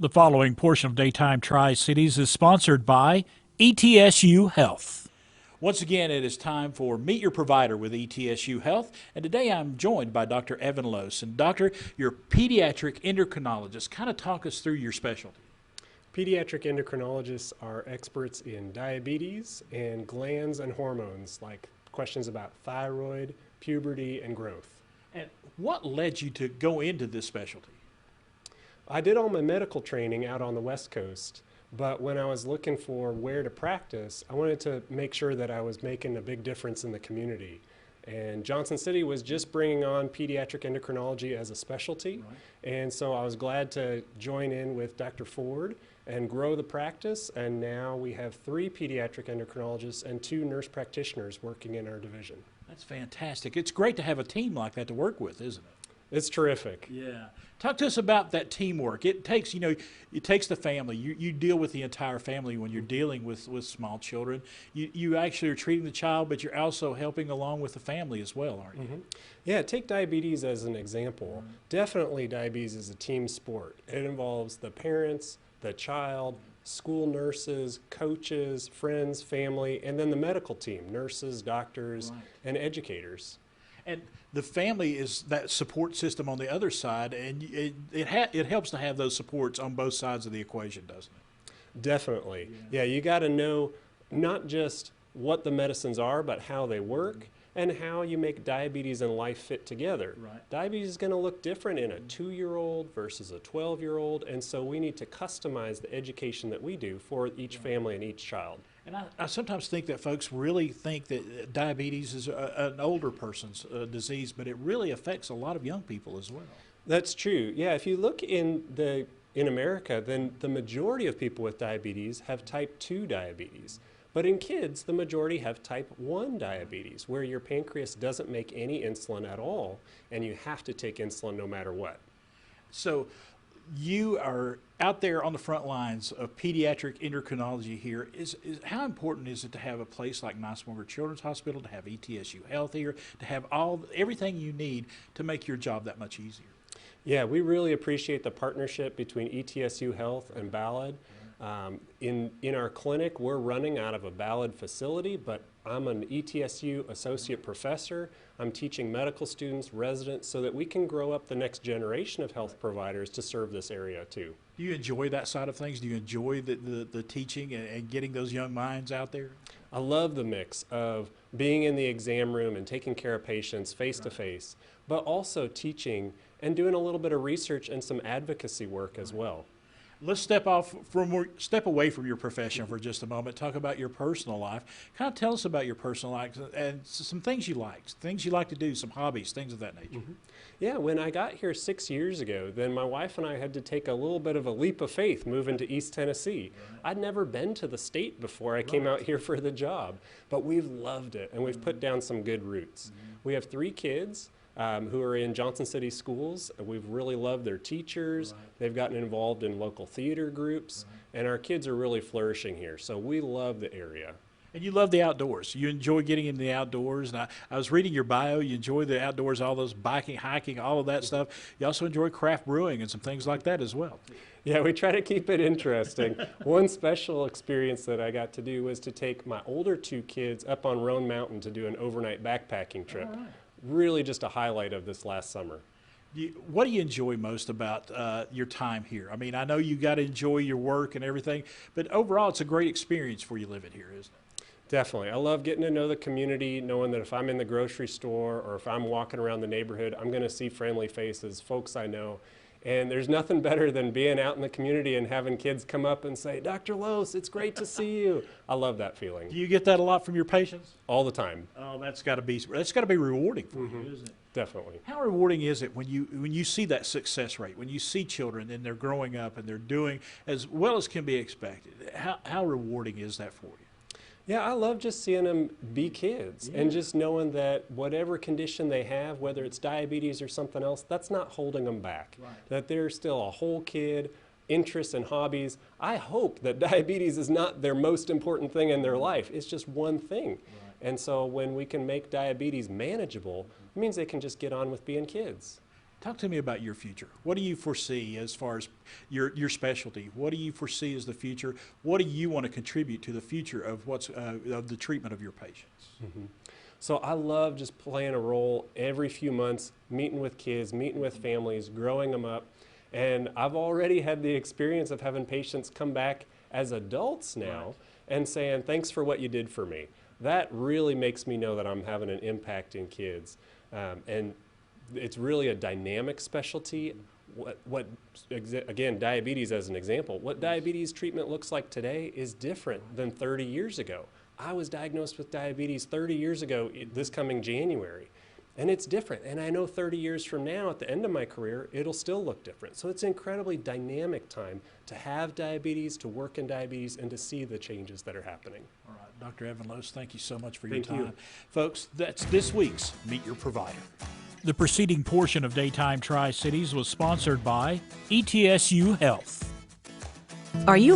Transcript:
The following portion of Daytime Tri-Cities is sponsored by ETSU Health. Once again, it is time for Meet Your Provider with ETSU Health, and today I'm joined by Dr. Evan Lose. And Doctor, you're pediatric endocrinologist. Kind of talk us through your specialty. Pediatric endocrinologists are experts in diabetes and glands and hormones, like questions about thyroid, puberty, and growth. And what led you to go into this specialty? I did all my medical training out on the West Coast, but when I was looking for where to practice, I wanted to make sure that I was making a big difference in the community. And Johnson City was just bringing on pediatric endocrinology as a specialty, and so I was glad to join in with Dr. Ford and grow the practice, and now we have 3 pediatric endocrinologists and 2 nurse practitioners working in our division. That's fantastic. It's great to have a team like that to work with, isn't it? It's terrific. Yeah. Talk to us about that teamwork. It takes, it takes the family. You deal with the entire family when you're dealing with small children. You actually are treating the child, but you're also helping along with the family as well, aren't you? Mm-hmm. Yeah, take diabetes as an example. Definitely diabetes is a team sport. It involves the parents, the child, school nurses, coaches, friends, family, and then the medical team, nurses, doctors, and educators. And the family is that support system on the other side, and it helps to have those supports on both sides of the equation, doesn't it? Definitely. Yeah, you got to know not just what the medicines are, but how they work and how you make diabetes and life fit together. Right. Diabetes is going to look different in a 2-year-old versus a 12-year-old, and so we need to customize the education that we do for each family and each child. And I sometimes think that folks really think that diabetes is an older person's disease, but it really affects a lot of young people as well. That's true. Yeah, if you look in America, then the majority of people with diabetes have type 2 diabetes. But in kids, the majority have type 1 diabetes, where your pancreas doesn't make any insulin at all, and you have to take insulin no matter what. So you are out there on the front lines of pediatric endocrinology here. How important is it to have a place like Nicemore Children's Hospital, to have ETSU Health here, to have everything you need to make your job that much easier? Yeah, we really appreciate the partnership between ETSU Health and Ballad. In our clinic, we're running out of a Ballad facility, but I'm an ETSU associate professor. I'm teaching medical students, residents, so that we can grow up the next generation of health providers to serve this area too. Do you enjoy that side of things? Do you enjoy the teaching and getting those young minds out there? I love the mix of being in the exam room and taking care of patients face to face, but also teaching and doing a little bit of research and some advocacy work as well. Let's step away from your profession for just a moment. Talk about your personal life. Kind of tell us about your personal life and some things you like to do, some hobbies, things of that nature. Mm-hmm. Yeah, when I got here 6 years ago, then my wife and I had to take a little bit of a leap of faith moving to East Tennessee. I'd never been to the state before I came out here for the job, but we've loved it and we've put down some good roots. We have 3 kids. Who are in Johnson City schools. We've really loved their teachers. They've gotten involved in local theater groups, and our kids are really flourishing here. So we love the area. And you love the outdoors. You enjoy getting in the outdoors. And I was reading your bio. You enjoy the outdoors, all those biking, hiking, all of that stuff. You also enjoy craft brewing and some things like that as well. Yeah, we try to keep it interesting. One special experience that I got to do was to take my older 2 kids up on Roan Mountain to do an overnight backpacking trip. Really just a highlight of this last summer. What do you enjoy most about your time here? I mean, I know you got to enjoy your work and everything, but overall it's a great experience for you living here, isn't it? Definitely. I love getting to know the community, knowing that if I'm in the grocery store or if I'm walking around the neighborhood, I'm going to see friendly faces, folks I know. And there's nothing better than being out in the community and having kids come up and say, Dr. Lose, it's great to see you. I love that feeling. Do you get that a lot from your patients? All the time. Oh, that's got to be rewarding for you, isn't it? Definitely. How rewarding is it when you see that success rate, when you see children and they're growing up and they're doing as well as can be expected? How rewarding is that for you? Yeah, I love just seeing them be kids and just knowing that whatever condition they have, whether it's diabetes or something else, that's not holding them back. That they're still a whole kid, interests and hobbies. I hope that diabetes is not their most important thing in their life. It's just one thing. And so when we can make diabetes manageable, it means they can just get on with being kids. Talk to me about your future. What do you foresee as far as your specialty? What do you foresee as the future? What do you want to contribute to the future of of the treatment of your patients? So I love just playing a role every few months, meeting with kids, meeting with families, growing them up. And I've already had the experience of having patients come back as adults now and saying, thanks for what you did for me. That really makes me know that I'm having an impact in kids. And it's really a dynamic specialty. Again, diabetes as an example, what diabetes treatment looks like today is different than 30 years ago. I was diagnosed with diabetes 30 years ago this coming January, and it's different. And I know 30 years from now, at the end of my career, it'll still look different. So it's an incredibly dynamic time to have diabetes, to work in diabetes, and to see the changes that are happening. All right, Dr. Evan Lose, thank you so much for your Thank time. you. Folks, that's this week's Meet Your Provider. The preceding portion of Daytime Tri-Cities was sponsored by ETSU Health. Are you